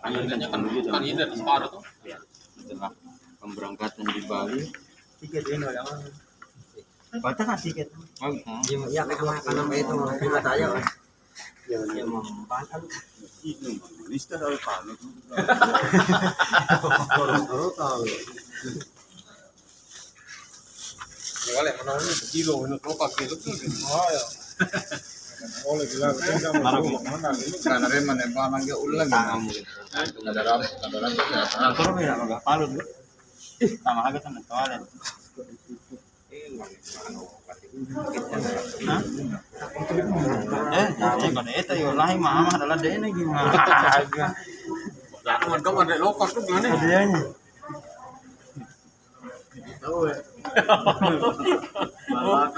Kandidatnya kan dulu kandidat separuh tuh. Ya, setelah pemberangkatan di Bali. Tiket ini yang Baca kan tiket. Oh, ya karena itu prima saya kan. Ya membantu. itu lista dari panik. Boleh menangnya kilo ini kelopak kilo tuh. Oh ya. Oleh bilang karena memang nembalan dia ulang kamu. Ada ram. Kalau tidak agak palut. Sama agak sama toilet. Hah? Jangan kalau itu yo lain mama adalah dia ini gimana? Jangan kamu ada lokal tuh gimana? Adanya. Tahu ya. Malah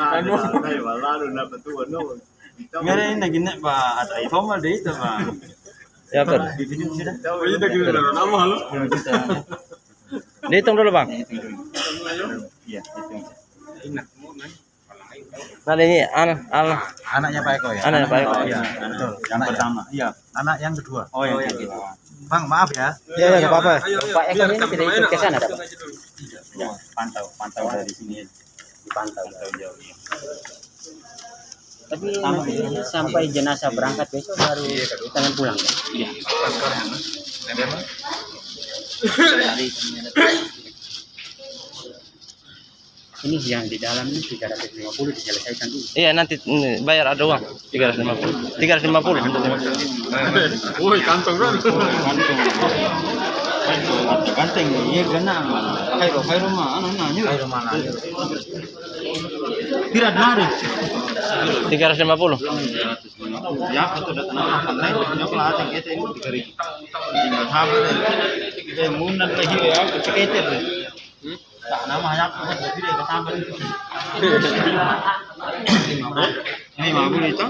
udah betul no. Ngere ini gini Pak, ada informal deh itu Pak. Ya, Bang. Di sini sudah. Tahu ini udah gimana nama lu? Dihitung dulu, Bang. Iya, itu. Nah, ini Anaknya Pak Eko ya? Anaknya Pak Eko. Iya, betul. Yang pertama. Iya. Anak yang kedua. Oh, yang kedua. Bang, maaf ya. Ya, enggak apa-apa. Pak Eko ini tidak ikut ke sana, Pak. Ya, pantau dari sini. Dipantau. Jauh. Tapi nanti sampai jenazah berangkat besok baru tangan pulang. Iya. Ini yang di dalam ini 350 diselesaikan dulu. Iya, nanti bayar ada uang 350. 350. Woi, kantong kan. Ganteng, iya genang. Kayak rumah, anak-anaknya. Ayo mana? Tidak lari. 350. Ya, itu udah tenang. Karena punya pelatih kita ini dikari. Tinggal sabar deh. Kita mundur lagi ya, keceketer. Tak nama ya, kita jadi kita sabar. Ini mau itu.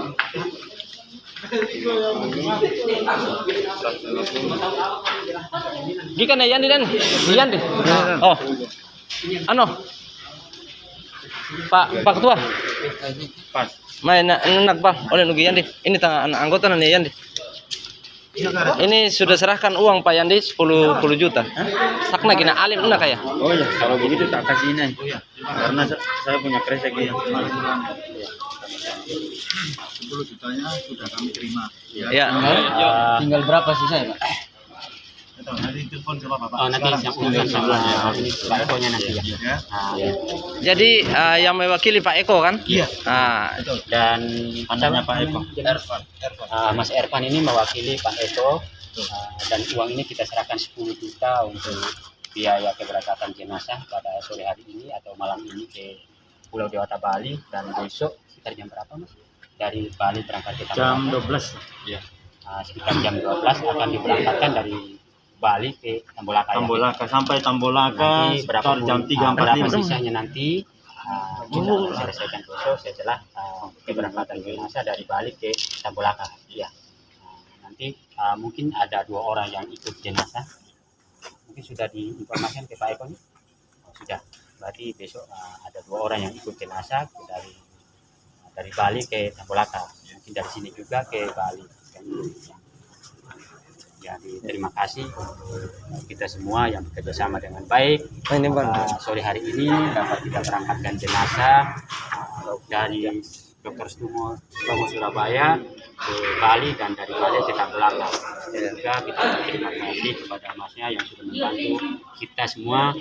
Gikan ya Yandi dan Yandi. Oh. Ano? Pak Ketua. Pas. Main enak Bang. Oleh nugi Yandi. Ini tangan anggota nih Yandi. Ini sudah serahkan uang Pak Yandi 10 juta. Takna gina alim enak ya? Oh ya, kalau begitu tak kasih ini. Oh ya. Karena saya punya kresek yang 10 jutanya sudah kami terima. Ya. Tinggal berapa sih saya, Pak? Nanti telepon sama Bapak. Oh, nanti yang urusan sama ini Pak Eko-nya nanti ya. Ya. Jadi yang mewakili Pak Eko kan? Iya. Ah, Dan Pandangannya Pak Eko. Mas Ervan ini mewakili Pak Eko. Dan uang ini kita serahkan 10 juta untuk biaya keberangkatan jenazah pada sore hari ini atau malam ini ke Pulau Dewata Bali, dan besok sekitar jam berapa Mas? Dari Bali berangkat ke Jam Tambolaka. 12. Iya. Sekitar jam 12 akan diberangkatkan dari Bali ke Tambolaka. Tambolaka sampai Tambolaka Nanti sekitar jam 3.45. berapa sisanya nanti kita selesaikan besok setelah keberangkatan jenazah dari Bali ke Tambolaka. Ya. Nanti mungkin ada 2 orang yang ikut jenazah. Mungkin sudah diinformasikan ke Pak Eko nih. Oh, sudah. Berarti besok ada 2 orang yang ikut jenazah dari Bali ke Tambolaka. Mungkin dari sini juga ke Bali. Jadi terima kasih untuk kita semua yang bekerja sama dengan baik. ini Bang. Sore hari ini dapat kita berangkatkan jenazah dari Dr. Sutomo Surabaya ke Bali dan dari Bali ke Tambolaka. Juga kita berterima kasih kepada Masnya yang sudah membantu kita semua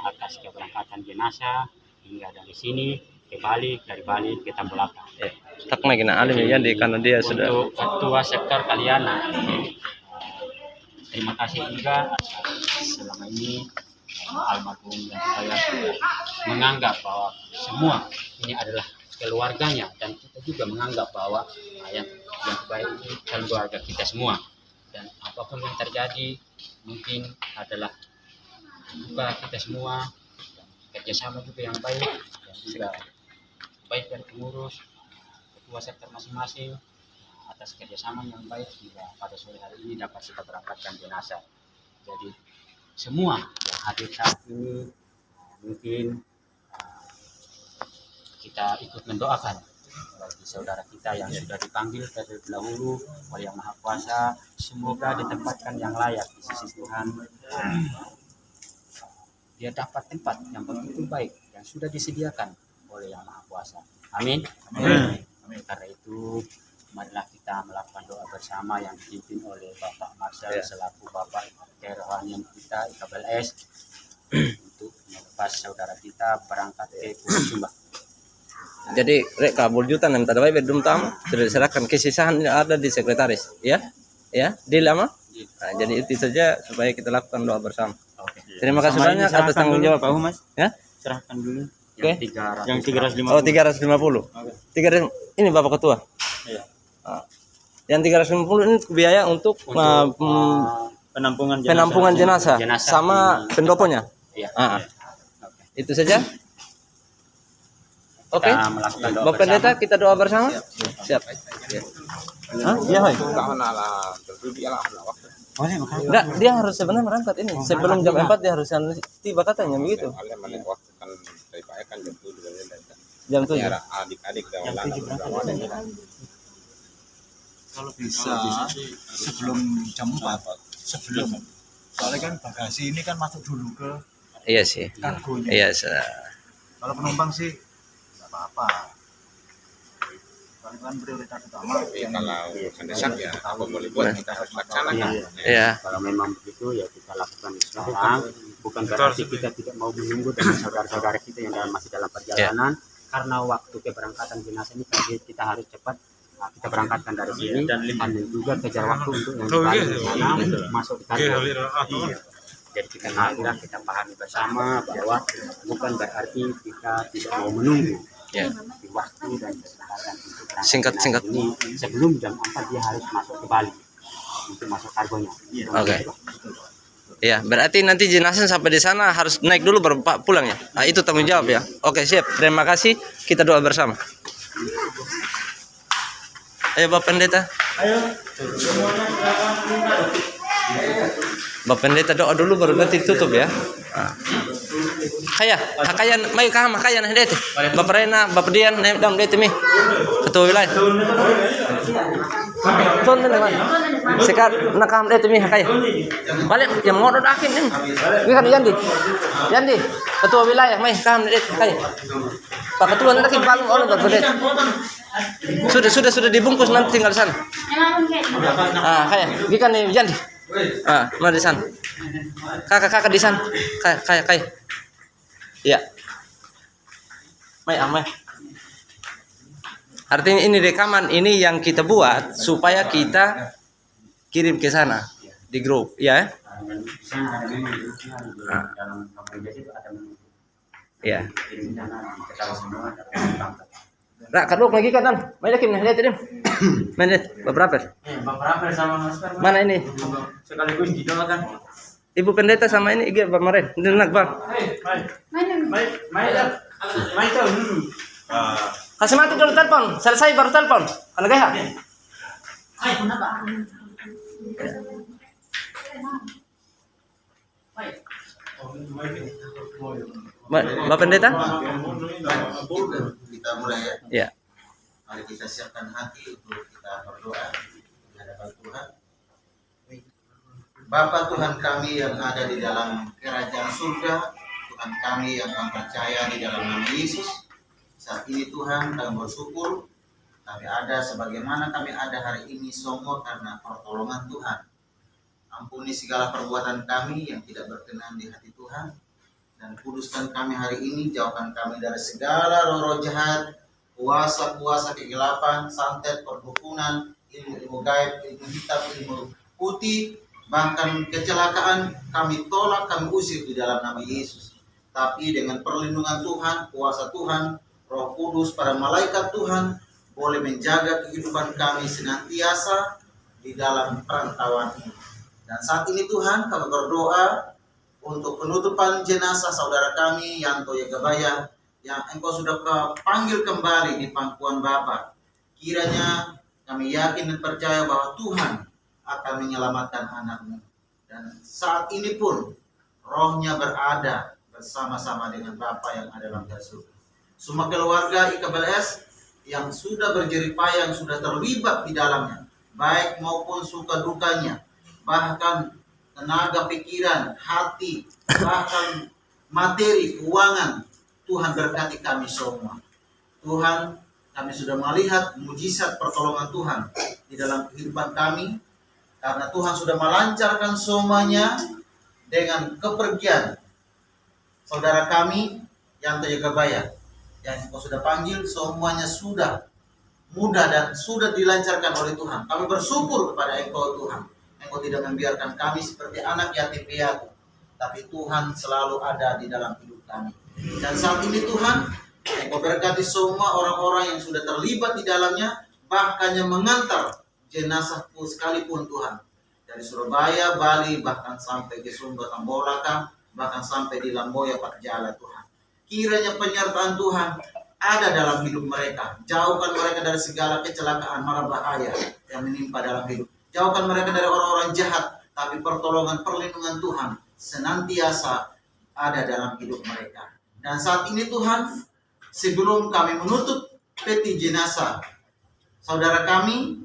atas keberangkatan jenazah hingga dari sini ke Bali, dari Bali ke Tambolaka. Takna gina alim ya Yandi karena dia sudah. Untuk ketua sektor Kaliana, terima kasih juga atas selama ini almarhum yang saya menganggap bahwa semua ini adalah keluarganya, dan kita juga menganggap bahwa yang terbaik ini keluarga kita semua, dan apapun yang terjadi mungkin adalah juga kita semua kerjasama juga yang baik, yang juga baik dari pengurus ketua sektor masing-masing atas kerjasama yang baik hingga pada sore hari ini dapat kita berangkatkan jenazah. Jadi semua yang hadir saat ini mungkin kita ikut mendoakan bagi saudara kita yang sudah dipanggil terlebih dahulu oleh Yang Maha Kuasa, semoga ditempatkan yang layak di sisi Tuhan. Dia dapat tempat yang begitu baik yang sudah disediakan oleh Yang Maha Kuasa. Amin. Amin. Karena itu marilah kita melakukan doa bersama yang dipimpin oleh Bapak Marcel selaku Bapak kerohanian kita IKBLS untuk melepas saudara kita berangkat ke Pulau Sumba. Jadi rek kabul juta nem tadawai bedum tam sudah diserahkan kesisahan ada di sekretaris ya di lama. Nah, jadi itu saja supaya kita lakukan doa bersama. Oke. Terima kasih banyak atas tanggung jawab Pak Humas. ya. Serahkan dulu. Oke. Yang 350. Oh 350. 300 ini Bapak Ketua. Iya. Yang 350 ini biaya untuk penampungan jenazah sama pendoponya. Iya. Itu saja. Oke. Kita melakukan doa Bapak Pendeta kita doa bersama. Siap. Iya, Hoy. Enggak, dia harus sebenarnya berangkat ini. Sebelum jam 4 dia harus tiba katanya begitu. Jam 7. Adik-adik Kalau bisa sebelum jam 4. Sebelum. Soalnya kan bagasi ini kan masuk dulu ke Iya sih. kargonya. Iya, Kalau penumpang sih nggak apa-apa. Kalau kan prioritas utama. kalau mendesak ya apa boleh buat kita harus laksanakan. Iya. Kalau memang begitu ya kita lakukan sekarang. Bukan berarti kita tidak mau menunggu dengan saudara-saudara kita yang masih dalam perjalanan. Karena waktu keberangkatan jenazah ini kan kita harus cepat. Nah, kita berangkatkan dari sini dan juga kejar waktu untuk yang balik ke sana masuk ke kargo. Jadi kita marilah kita pahami bersama bahwa bukan berarti kita tidak mau menunggu di waktu dan kesempatan untuk berangkat Singkat. ini sebelum jam 4 dia harus masuk ke Bali untuk masuk kargonya. Oke. Ya, berarti nanti jenazah sampai di sana harus naik dulu baru pulang ya. Nah, itu tanggung jawab ya. Oke, siap. Terima kasih. Kita doa bersama. Ayo Bapak Pendeta. Bapak Pendeta doa dulu baru nanti tutup ya. Kaya, mai kama kaya nah dete. Bapak Rena, Bapak Dian, dam dete mi. Ketua wilayah. Ton teman. Sekar nakam dete mi kaya. Balik yang mau akin ini. Ini kan Yandi. Ketua wilayah mai kam dete kaya. Pak Ketua nanti bangun oleh Bapak Pendeta. Sudah dibungkus nanti tinggal di sana. Kayak gikan nih Yandi. Mana di sana? Kakak di sana. Kayak. Iya. Mai. Artinya ini rekaman ini yang kita buat supaya kita kirim ke sana di grup, ya. Ya. Rak kaduk lagi kan? Main lagi nih, lihat ini. Main lihat beberapa. Beberapa sama Mas. Mana ini? Sekaligus gitu kan. Ibu Pendeta sama ini Ige Bang Maren. Denak Bang. Main tuh. Kasih mati dulu telepon. Selesai baru telepon. Kalau gaya. Bapak Pendeta? Kita mulai ya. Ya. Mari kita siapkan hati untuk kita berdoa di hadapan Tuhan. Bapa Tuhan kami yang ada di dalam kerajaan surga, Tuhan kami yang kami percaya di dalam nama Yesus. Saat ini Tuhan kami bersyukur kami ada sebagaimana kami ada hari ini semua karena pertolongan Tuhan. Ampuni segala perbuatan kami yang tidak berkenan di hati Tuhan. Dan kuduskan kami hari ini, jauhkan kami dari segala roh-roh jahat, kuasa-kuasa kegelapan, santet, perdukunan, ilmu-ilmu gaib, ilmu hitam, ilmu putih, bahkan kecelakaan kami tolak, kami usir di dalam nama Yesus. Tapi dengan perlindungan Tuhan, kuasa Tuhan, Roh Kudus, para malaikat Tuhan boleh menjaga kehidupan kami senantiasa di dalam perantauan ini. Dan saat ini Tuhan kami berdoa untuk penutupan jenazah saudara kami Yanto Yagabaya yang Engkau sudah panggil kembali di pangkuan Bapa. Kiranya kami yakin dan percaya bahwa Tuhan akan menyelamatkan anakmu. Dan saat ini pun rohnya berada bersama-sama dengan Bapa yang ada dalam surga. Semua keluarga IKBLS yang sudah berjerih payah, yang sudah terlibat di dalamnya, baik maupun suka dukanya, bahkan tenaga pikiran, hati, bahkan materi, keuangan. Tuhan berkati kami semua. Tuhan, kami sudah melihat mujizat pertolongan Tuhan di dalam kehidupan kami, karena Tuhan sudah melancarkan semuanya dengan kepergian saudara kami yang Jagabaya, yang Engkau sudah panggil, semuanya sudah mudah dan sudah dilancarkan oleh Tuhan. Kami bersyukur kepada Engkau Tuhan. Engkau tidak membiarkan kami seperti anak yatim piatu, tapi Tuhan selalu ada di dalam hidup kami. Dan saat ini Tuhan, Engkau berkati semua orang-orang yang sudah terlibat di dalamnya, bahkan yang mengantar jenazahku sekalipun Tuhan. Dari Surabaya, Bali, bahkan sampai ke Sumba, Tambolaka, bahkan sampai di Lamboya, Pakjala Tuhan. Kiranya penyertaan Tuhan ada dalam hidup mereka. Jauhkan mereka dari segala kecelakaan, mara bahaya yang menimpa dalam hidup. Jauhkan mereka dari orang-orang jahat, tapi pertolongan, perlindungan Tuhan senantiasa ada dalam hidup mereka. Dan saat ini Tuhan, sebelum kami menutup peti jenazah saudara kami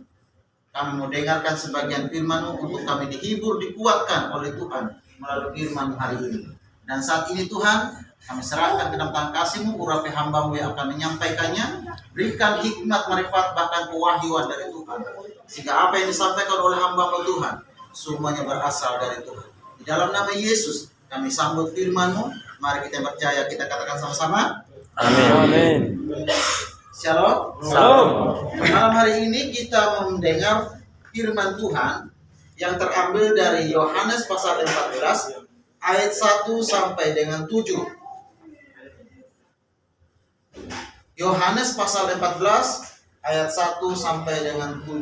mau dengarkan sebagian firman-Mu untuk kami dihibur, dikuatkan oleh Tuhan melalui firman hari ini. Dan saat ini Tuhan, kami serahkan ke dalam tangan kasih-Mu, urapi hamba-Mu yang akan menyampaikannya. Berikan hikmat, marifat, bahkan kewahyuan dari Tuhan, sehingga apa yang disampaikan oleh hamba-Mu Tuhan, semuanya berasal dari Tuhan. Di dalam nama Yesus, kami sambut firman-Mu. Mari kita percaya, kita katakan sama-sama. Amin. Shalom. Shalom. Malam hari ini kita mendengar firman Tuhan yang terambil dari Yohanes pasal 14 ayat 1 sampai dengan 7. Yohanes pasal 14 ayat 1 sampai dengan 7.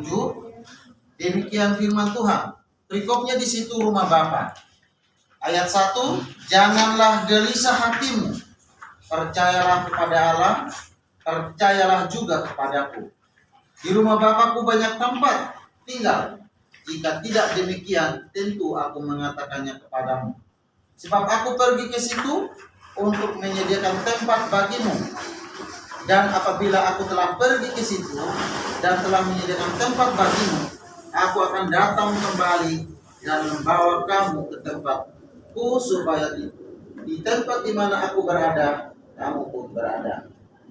Demikian firman Tuhan. Perikopnya di situ rumah Bapa. Ayat 1, janganlah gelisah hatimu. Percayalah kepada Allah, percayalah juga kepadaku. Di rumah Bapakku banyak tempat tinggal. Jika tidak demikian, tentu aku mengatakannya kepadamu. Sebab aku pergi ke situ untuk menyediakan tempat bagimu. Dan apabila aku telah pergi ke situ dan telah menyediakan tempat bagimu, aku akan datang kembali dan membawa kamu ke tempatku, supaya di tempat di mana aku berada, kamu pun berada.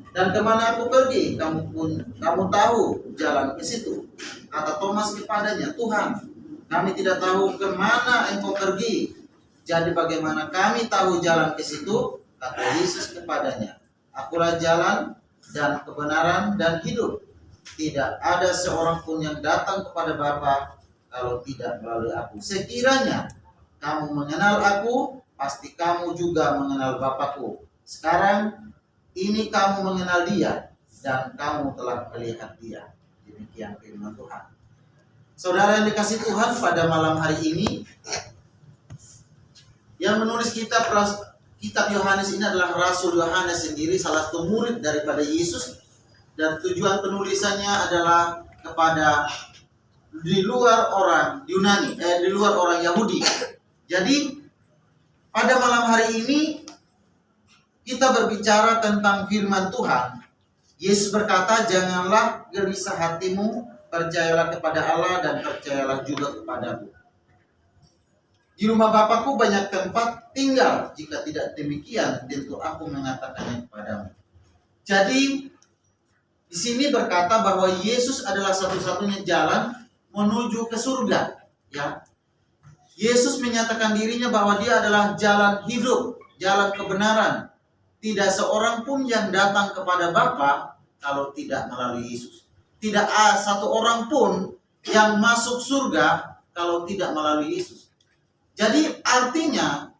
Dan kemana aku pergi, kamu tahu jalan ke situ. Kata Thomas kepadanya, Tuhan, kami tidak tahu kemana Engkau pergi. Jadi bagaimana kami tahu jalan ke situ? Kata Yesus kepadanya, akulah jalan dan kebenaran dan hidup. Tidak ada seorang pun yang datang kepada Bapa kalau tidak melalui aku. Sekiranya kamu mengenal aku, pasti kamu juga mengenal Bapakku. Sekarang ini kamu mengenal Dia dan kamu telah melihat Dia. Demikian firman Tuhan. Saudara yang dikasihi Tuhan, pada malam hari ini yang menulis kitab Yohanes ini adalah Rasul Yohanes sendiri, salah satu murid daripada Yesus, dan tujuan penulisannya adalah kepada di luar orang Yunani, di luar orang Yahudi. Jadi pada malam hari ini kita berbicara tentang firman Tuhan. Yesus berkata, janganlah gelisah hatimu, percayalah kepada Allah dan percayalah juga kepadaku. Di rumah Bapakku banyak tempat tinggal. Jika tidak demikian, tentu aku mengatakannya kepadamu. Jadi di sini berkata bahwa Yesus adalah satu-satunya jalan menuju ke surga. Ya, Yesus menyatakan dirinya bahwa Dia adalah jalan hidup, jalan kebenaran. Tidak seorang pun yang datang kepada Bapa kalau tidak melalui Yesus. Tidak satu orang pun yang masuk surga kalau tidak melalui Yesus. Jadi artinya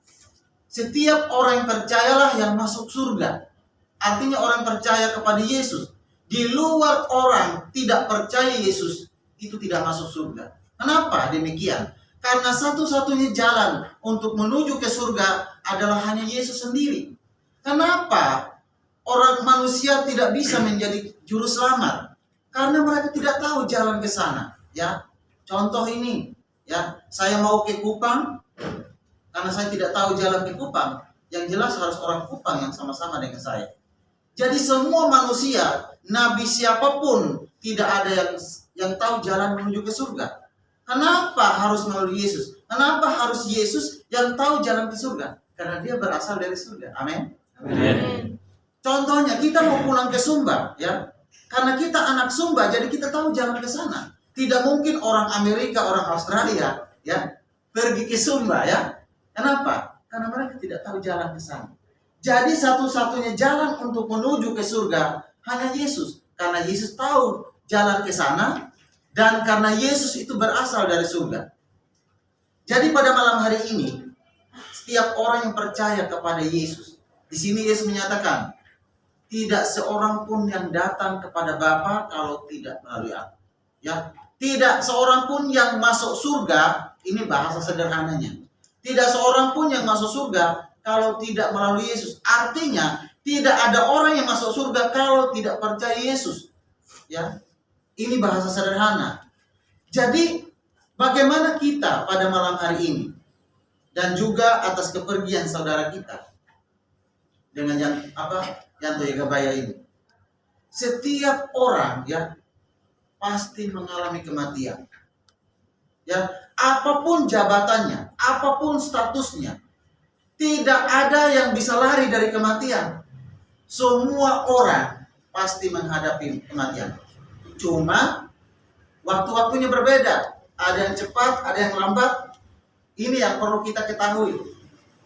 setiap orang yang percayalah yang masuk surga. Artinya orang percaya kepada Yesus. Di luar orang tidak percaya Yesus, itu tidak masuk surga. Kenapa demikian? Karena satu-satunya jalan untuk menuju ke surga adalah hanya Yesus sendiri. Kenapa orang manusia tidak bisa menjadi juru selamat? Karena mereka tidak tahu jalan ke sana. Ya, contoh ini, ya, saya mau ke Kupang, karena saya tidak tahu jalan ke Kupang. Yang jelas harus orang Kupang yang sama-sama dengan saya. Jadi semua manusia, nabi siapapun, tidak ada yang tahu jalan menuju ke surga. Kenapa harus melalui Yesus? Kenapa harus Yesus yang tahu jalan ke surga? Karena dia berasal dari surga. Amin. Contohnya kita mau pulang ke Sumba, ya. Karena kita anak Sumba, jadi kita tahu jalan ke sana. Tidak mungkin orang Amerika, orang Australia, ya, pergi ke Sumba, ya. Kenapa? Karena mereka tidak tahu jalan ke sana. Jadi satu-satunya jalan untuk menuju ke surga hanya Yesus. Karena Yesus tahu jalan ke sana, dan karena Yesus itu berasal dari surga. Jadi pada malam hari ini, setiap orang yang percaya kepada Yesus, di sini Yesus menyatakan, tidak seorang pun yang datang kepada Bapa kalau tidak melalui aku. Ya, tidak seorang pun yang masuk surga, ini bahasa sederhananya. Tidak seorang pun yang masuk surga kalau tidak melalui Yesus. Artinya, tidak ada orang yang masuk surga kalau tidak percaya Yesus. Ya, ini bahasa sederhana. Jadi, bagaimana kita pada malam hari ini dan juga atas kepergian saudara kita dengan Yanto Yegabaya ini, setiap orang ya pasti mengalami kematian. Ya, apapun jabatannya, apapun statusnya, tidak ada yang bisa lari dari kematian. Semua orang pasti menghadapi kematian. Cuma waktu-waktunya berbeda. Ada yang cepat, ada yang lambat. Ini yang perlu kita ketahui.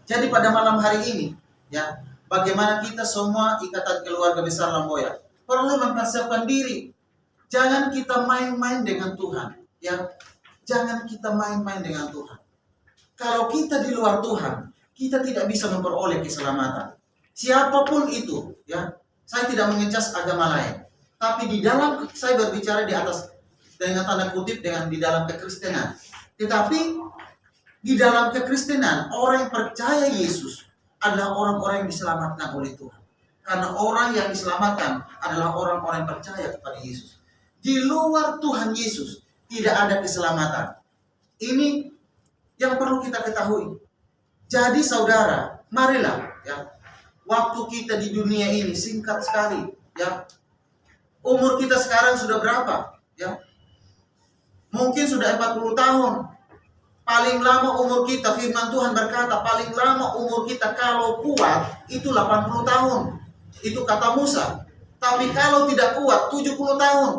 Jadi pada malam hari ini, ya, bagaimana kita semua ikatan keluarga besar Lamboya perlu mempersiapkan diri. Jangan kita main-main dengan Tuhan, ya. Jangan kita main-main dengan Tuhan. Kalau kita di luar Tuhan, kita tidak bisa memperoleh keselamatan. Siapapun itu, ya. Saya tidak mengecas agama lain, tapi di dalam saya berbicara di atas dengan tanda kutip dengan di dalam kekristenan. Tetapi di dalam kekristenan, orang yang percaya Yesus adalah orang-orang yang diselamatkan oleh Tuhan. Karena orang yang diselamatkan adalah orang-orang yang percaya kepada Yesus. Di luar Tuhan Yesus tidak ada keselamatan. Ini yang perlu kita ketahui. Jadi saudara, marilah ya. Waktu kita di dunia ini singkat sekali, ya. Umur kita sekarang sudah berapa? Ya. Mungkin sudah 40 tahun. Paling lama umur kita, firman Tuhan berkata, paling lama umur kita kalau kuat itu 80 tahun. Itu kata Musa. Tapi kalau tidak kuat 70 tahun.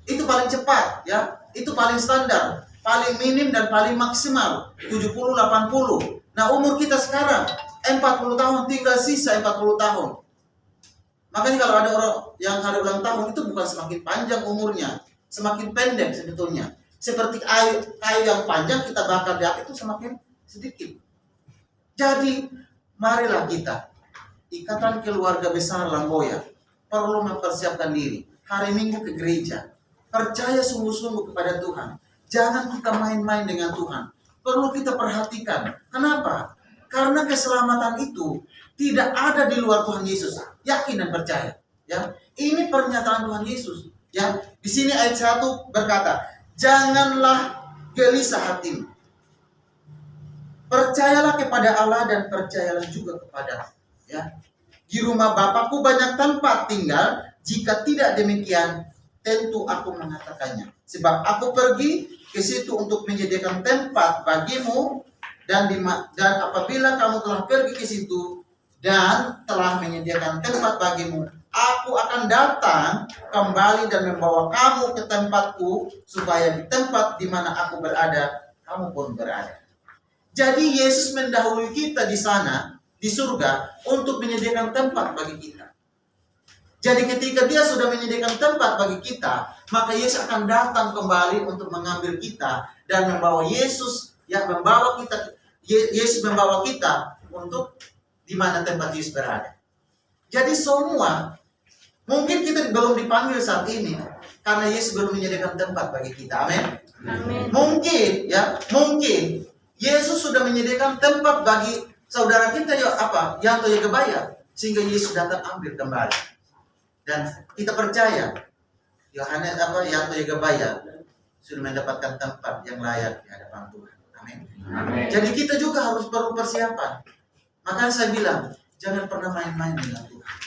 Itu paling cepat, ya. Itu paling standar, paling minim dan paling maksimal 70-80. Nah, umur kita sekarang 40 tahun, tinggal sisa 40 tahun. Makanya kalau ada orang yang hari ulang tahun itu bukan semakin panjang umurnya, semakin pendek sebetulnya. Seperti kayu yang panjang kita bakar di api itu semakin sedikit. Jadi, marilah kita, ikatan keluarga besar Lamboya, perlu mempersiapkan diri. Hari Minggu ke gereja, percaya sungguh-sungguh kepada Tuhan. Jangan kita main-main dengan Tuhan. Perlu kita perhatikan. Kenapa? Karena keselamatan itu tidak ada di luar Tuhan Yesus. Yakin dan percaya. Ya, ini pernyataan Tuhan Yesus. Ya, di sini ayat 1 berkata, janganlah gelisah hatimu. Percayalah kepada Allah dan percayalah juga kepada. Ya, di rumah Bapakku banyak tempat tinggal. Jika tidak demikian, tentu aku mengatakannya. Sebab aku pergi ke situ untuk menyediakan tempat bagimu, dan apabila kamu telah pergi ke situ dan telah menyediakan tempat bagimu, aku akan datang kembali dan membawa kamu ke tempatku, supaya di tempat di mana aku berada, kamu pun berada. Jadi Yesus mendahului kita di sana, di surga, untuk menyediakan tempat bagi kita. Jadi ketika dia sudah menyediakan tempat bagi kita, maka Yesus akan datang kembali untuk mengambil kita dan membawa Yesus yang membawa kita. Yesus membawa kita untuk di mana tempat Yesus berada. Jadi semua, mungkin kita belum dipanggil saat ini karena Yesus belum menyediakan tempat bagi kita. Amin. Mungkin ya, mungkin Yesus sudah menyediakan tempat bagi saudara kita Yanto Yegabaya, sehingga Yesus datang ambil kembali. Dan kita percaya Yanto Yegabaya sudah mendapatkan tempat yang layak di hadapan Tuhan. Amin. Jadi kita juga harus perlu persiapan. Makanya saya bilang, jangan pernah main-main dengan Tuhan.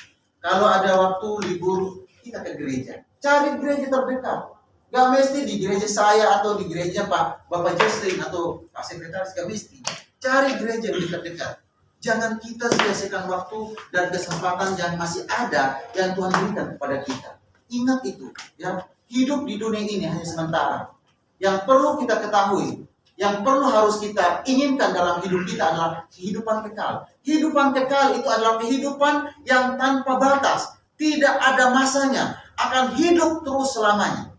Kalau ada waktu libur, kita ke gereja. Cari gereja terdekat. Gak mesti di gereja saya atau di gereja Bapak Jesslyn atau Pak Sekretaris, gak mesti. Cari gereja yang dekat-dekat. Jangan kita sia-siakan waktu dan kesempatan yang masih ada yang Tuhan berikan kepada kita. Ingat itu, ya. Hidup di dunia ini hanya sementara. Yang perlu kita ketahui, yang perlu harus kita inginkan dalam hidup kita adalah kehidupan kekal. Kehidupan kekal itu adalah kehidupan yang tanpa batas. Tidak ada masanya, akan hidup terus selamanya.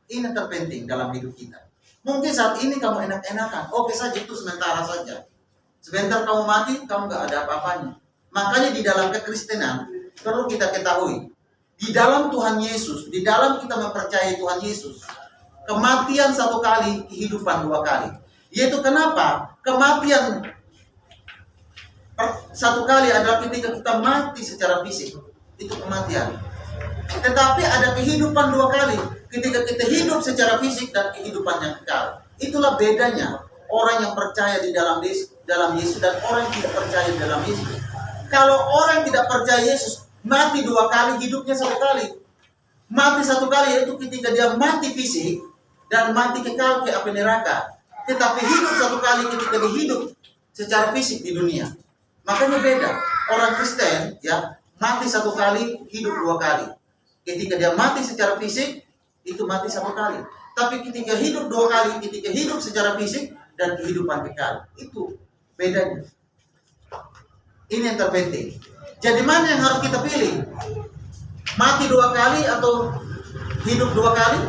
Ini terpenting dalam hidup kita. Mungkin saat ini kamu enak-enakan, oke saja, itu sementara saja. Sebentar kamu mati, kamu gak ada apa-apanya. Makanya di dalam kekristenan perlu kita ketahui, di dalam Tuhan Yesus, di dalam kita mempercayai Tuhan Yesus, kematian satu kali, kehidupan dua kali. Yaitu kenapa? Kematian satu kali adalah ketika kita mati secara fisik. Itu kematian. Tetapi ada kehidupan dua kali, ketika kita hidup secara fisik dan kehidupan yang kekal. Itulah bedanya orang yang percaya di dalam Yesus dan orang yang tidak percaya di dalam Yesus. Kalau orang yang tidak percaya Yesus, mati dua kali, hidupnya satu kali. Mati satu kali yaitu ketika dia mati fisik dan mati kekal ke api neraka. Tetapi hidup satu kali ketika dia hidup secara fisik di dunia. Makanya beda. Orang Kristen ya mati satu kali, hidup dua kali. Ketika dia mati secara fisik, itu mati satu kali. Tapi ketika hidup dua kali, ketika hidup secara fisik dan kehidupan kekal, itu bedanya. Ini yang terpenting. Jadi mana yang harus kita pilih? Mati dua kali atau hidup dua kali?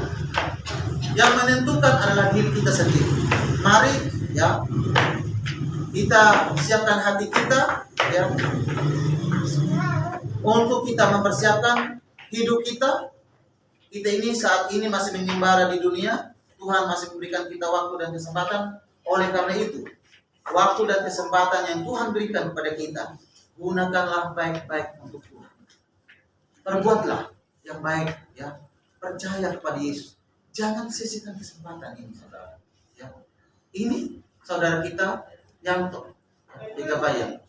Yang menentukan adalah diri kita sendiri. Mari ya kita siapkan hati kita ya untuk kita mempersiapkan hidup kita. Kita ini saat ini masih mengembara di dunia. Tuhan masih memberikan kita waktu dan kesempatan. Oleh karena itu, waktu dan kesempatan yang Tuhan berikan kepada kita, gunakanlah baik-baik untuk Tuhan. Perbuatlah yang baik, ya. Percaya kepada Yesus. Jangan sisihkan kesempatan ini, saudara. Ya. Ini saudara kita yang Gabayang.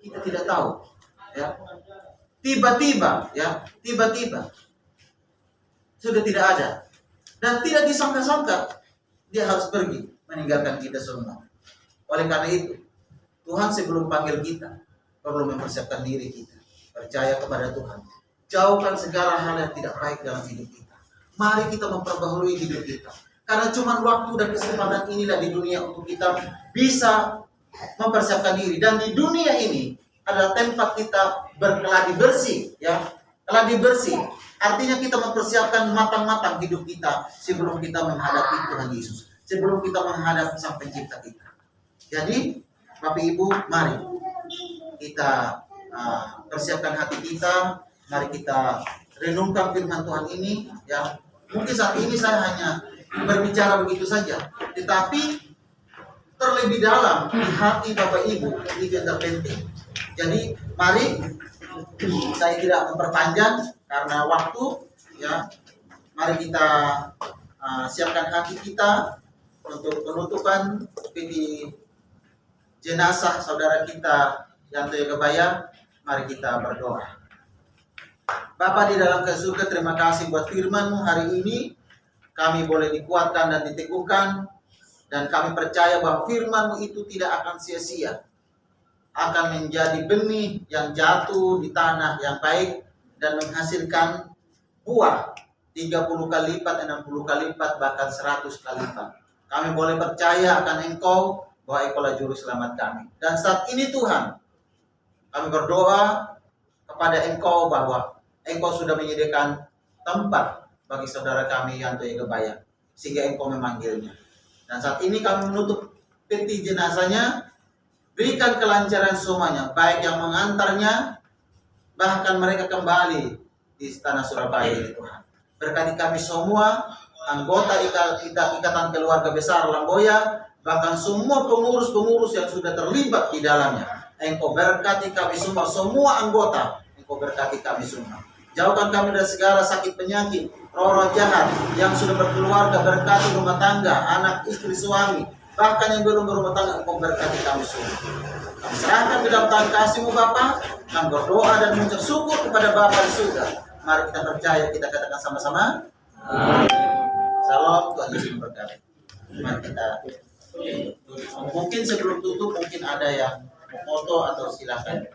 Kita tidak tahu, ya. Tiba-tiba sudah tidak ada dan tidak disangka-sangka dia harus pergi meninggalkan kita semua. Oleh karena itu, Tuhan sebelum panggil kita perlu mempersiapkan diri kita. Percaya kepada Tuhan. Jauhkan segala hal yang tidak baik dalam hidup kita. Mari kita memperbaharui hidup kita. Karena cuma waktu dan kesempatan inilah di dunia untuk kita bisa mempersiapkan diri. Dan di dunia ini adalah tempat kita berkeladi bersih, ya. Keladi bersih artinya kita mempersiapkan matang-matang hidup kita sebelum kita menghadapi Tuhan Yesus, sebelum kita menghadap Sang Pencipta kita. Jadi, Bapak Ibu, mari kita persiapkan hati kita, mari kita renungkan firman Tuhan ini, ya. Mungkin saat ini saya hanya berbicara begitu saja, tetapi terlebih dalam di hati Bapak Ibu itu yang terpenting. Jadi, mari saya tidak memperpanjang karena waktu, ya. Mari kita siapkan hati kita untuk penutupan peti jenazah saudara kita Yanto Gabaya. Mari kita berdoa. Bapa di dalam surga, terima kasih buat firman-Mu hari ini. Kami boleh dikuatkan dan diteguhkan, dan kami percaya bahwa firman-Mu itu tidak akan sia-sia, akan menjadi benih yang jatuh di tanah yang baik dan menghasilkan buah 30 kali lipat, 60 kali lipat, bahkan 100 kali lipat. Kami boleh percaya akan Engkau, bahwa Engkaulah juru selamat kami. Dan saat ini Tuhan, kami berdoa kepada Engkau bahwa Engkau sudah menyediakan tempat bagi saudara kami Yanto Gabaya, sehingga Engkau memanggilnya. Dan saat ini kami menutup peti jenazahnya. Berikan kelancaran semuanya, baik yang mengantarnya, bahkan mereka kembali di Istana Surabaya ini Tuhan. Berkati kami semua, anggota Ikatan Keluarga Besar Lamboya, bahkan semua pengurus-pengurus yang sudah terlibat di dalamnya. Engkau berkati kami semua anggota, Engkau berkati kami semua. Jauhkan kami dari segala sakit penyakit, roh-roh jahat yang sudah berkeluarga, berkati rumah tangga, anak, istri, suami, bahkan yang belum berumah tangga Engkau berkati kami semua. Kami serahkan di dalam tangan kasih-Mu Bapa, kami berdoa dan mengucap syukur kepada Bapa di surga. Mari kita percaya, kita katakan sama-sama. Salam, Tuhan Yesus memberkati. Mari kita mungkin sebelum tutup mungkin ada yang mau foto atau silakan.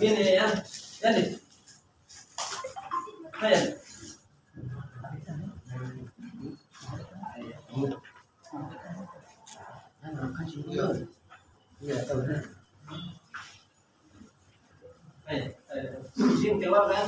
Ini ya, jadi. Sini keluar kan?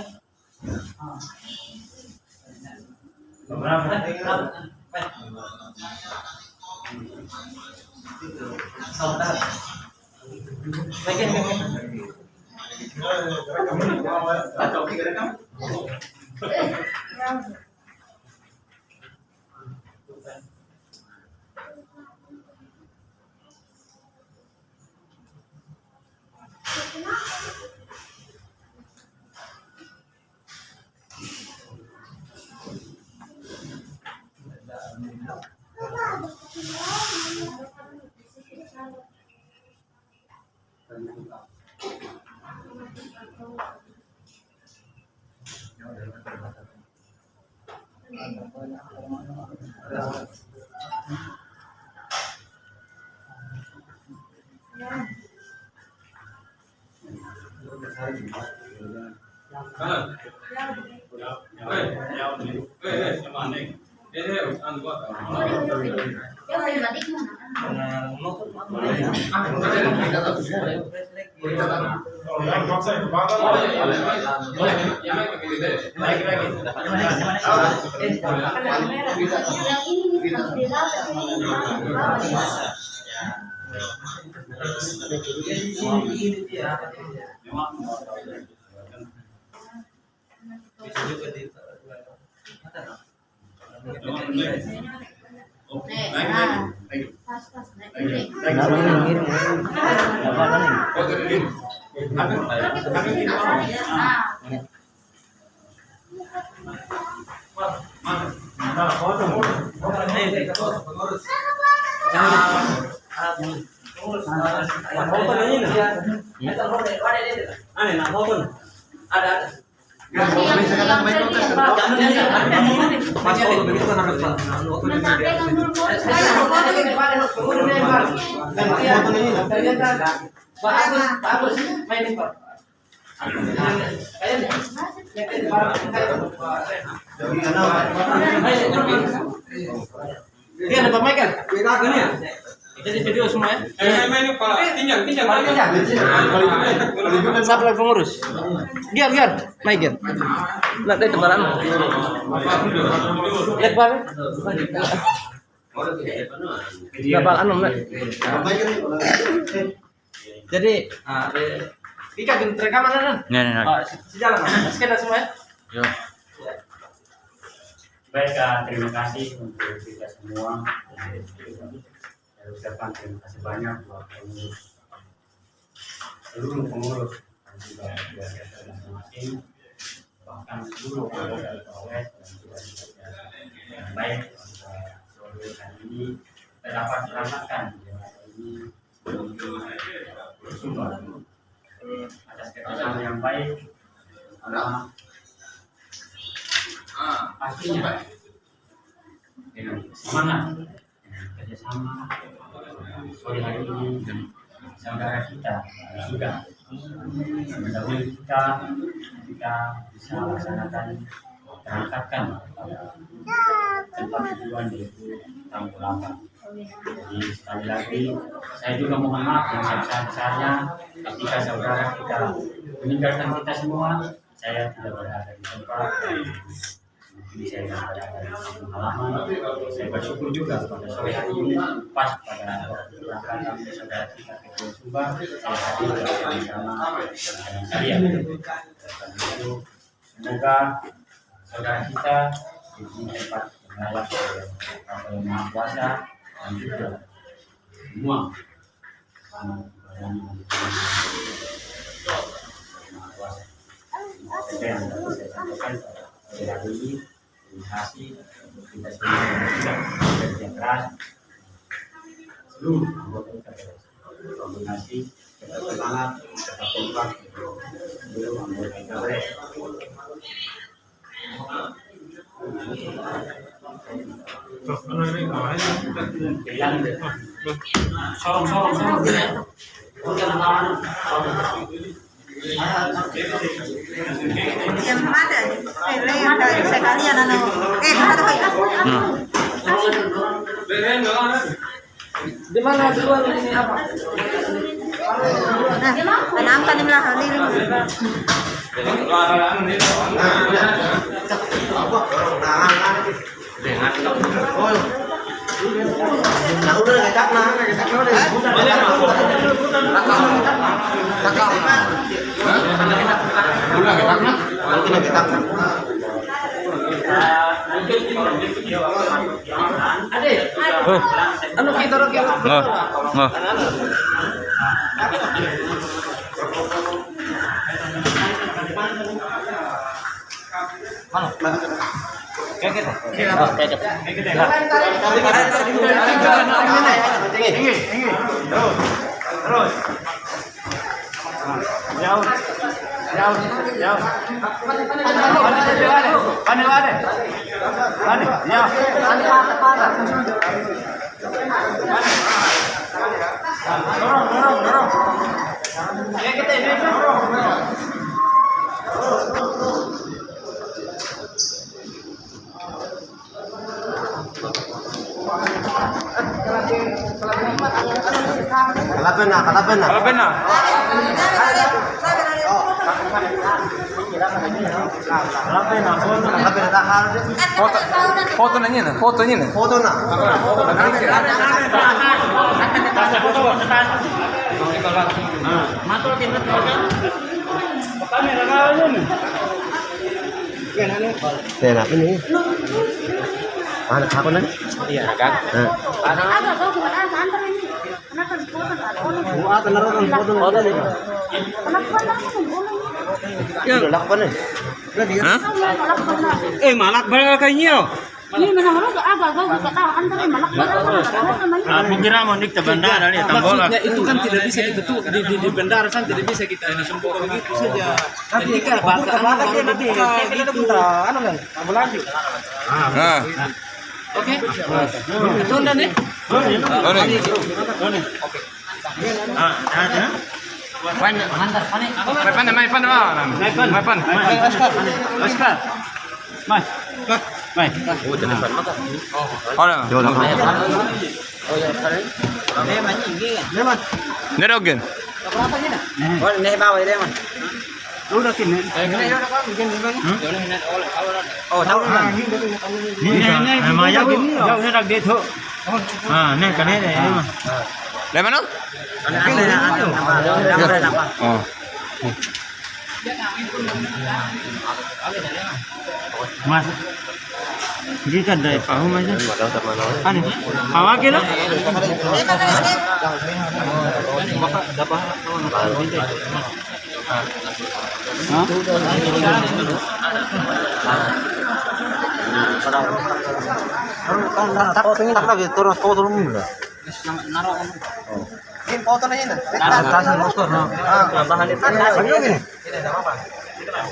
Jadi video semua ya. Siapa lagi pengurus? Giar, naik giar. Nak dari tembalan. Lihat balik. Dapat anu nak. Jadi, ikat rekaman kan? Nah. Sejalan, sekedar semua ya. Yo. Baik, terima kasih untuk kita semua. Saya ucapkan terima kasih banyak buat seluruh pengurus dan juga keluarga masing-masing, bahkan seluruh anggota Polres dan juga yang baik sore hari ini kita dapat selamatkan ini bersumber atas kerjasama yang baik. Pastinya dengan semangat kerjasama sore hari ini saudara kita juga mendahului kita bisa laksanakan berangkatkan tempat tujuan yaitu Tangkulapa. Jadi sekali lagi saya juga mohon maaf yang sebesar-besarnya ketika saudara kita meninggalkan kita semua. Saya tidak berada di tempat Ini saya dapat dari halaman. Saya bersyukur juga pada sore hari ini pas pada keberangkatan saudara kita ke Pulau Sumba, saya hadir bersama dengan kalian. Itu semoga saudara kita di tempat mengawas oleh Maha Kuasa dan juga semua Maha Kuasa. Itu yang dapat saya sampaikan pada hari ini. Terima kasih untuk kita semua yang sudah bekerja keras. Seluruh anggota KPRS. Terima kasih, tetap semangat, tetap kompak untuk seluruh anggota KPRS. Yang ada dari sekalian Di mana duluan ini apa? Anangkan nila halil mo. Ano kita ro kita? Kalaban na. Foto na niya. Enak ini. Anak aku nih. Iya, kan? Malak banget kayaknya. Ini mana agak Kira mau dik bandara nih Maksudnya itu kan tidak bisa dibetul di bandara kan tidak bisa kita sempurna begitu saja. Tapi kan Oke. Tunda nih. Mas, kita dari pahu aja. Kan, awak kilo.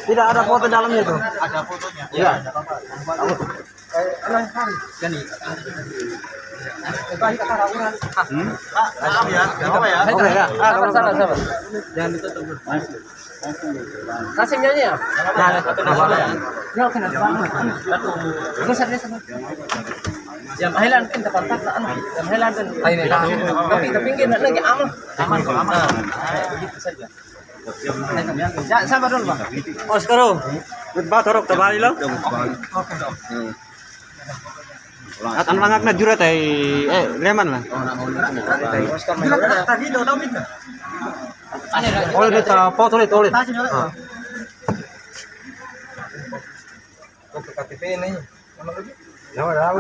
Tidak ada foto dalamnya tuh. Ada fotonya. Iya. Sabar. Jangan ditutup. Kasih nyanyi ya? Jam hilang kan tempat jam hilang kan. Tapi pinggir lagi aman. Begitu saja. Sabar dulu, Bang. Oscar. Ba torok tabali lo. At ang langak na jurat ay leman lah. Oh, dito po ulit.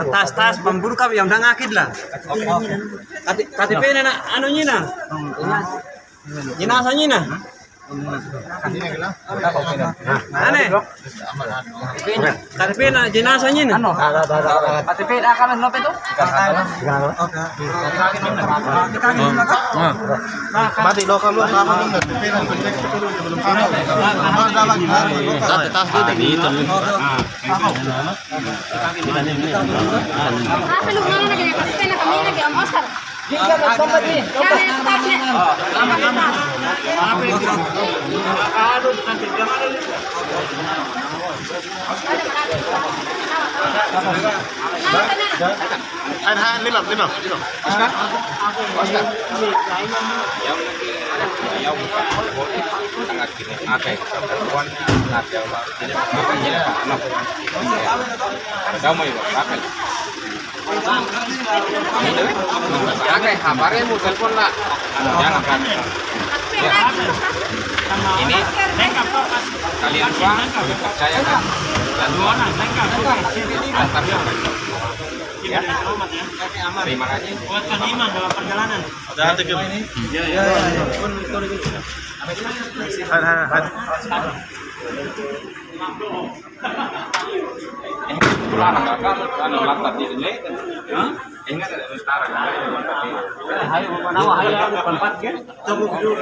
Tas pemburu kami yang dangakid lah. KTP na ano niya na? Jenazahnya na. Ane? KTP na jenazahnya na. KTP na kanan lope to? Mati lokal lu sama lu belum paham. Tas dito. Lima. Oke, kabarnya mau telepon lah. Jangan kan. Ini kalian semua percaya kan? Dan ya. Terima kasih. Buatkan iman dalam perjalanan. Ada tegep. Iya. Pulang kan laptop di sini. Ingat ada tentara. Hayo manawa hayo tempat kan. Coba dulu.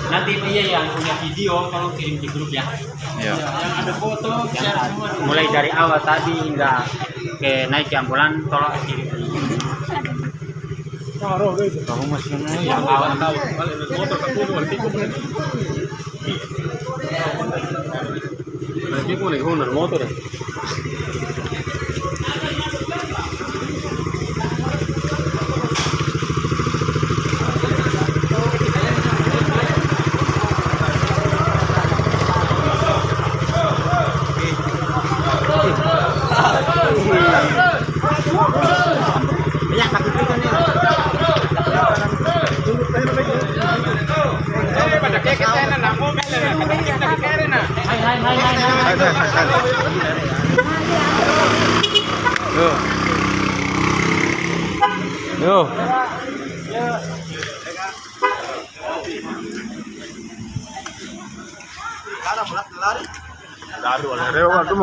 Nanti Iya yang punya video kalau kirim di grup ya. Iya. Yang ada foto, mulai dari awal tadi hingga ke naik ke ambulan tolong kirim. Kamu masih yang awal tahu. Lagi boleh honor motor. Yo. Lari, lari, lari,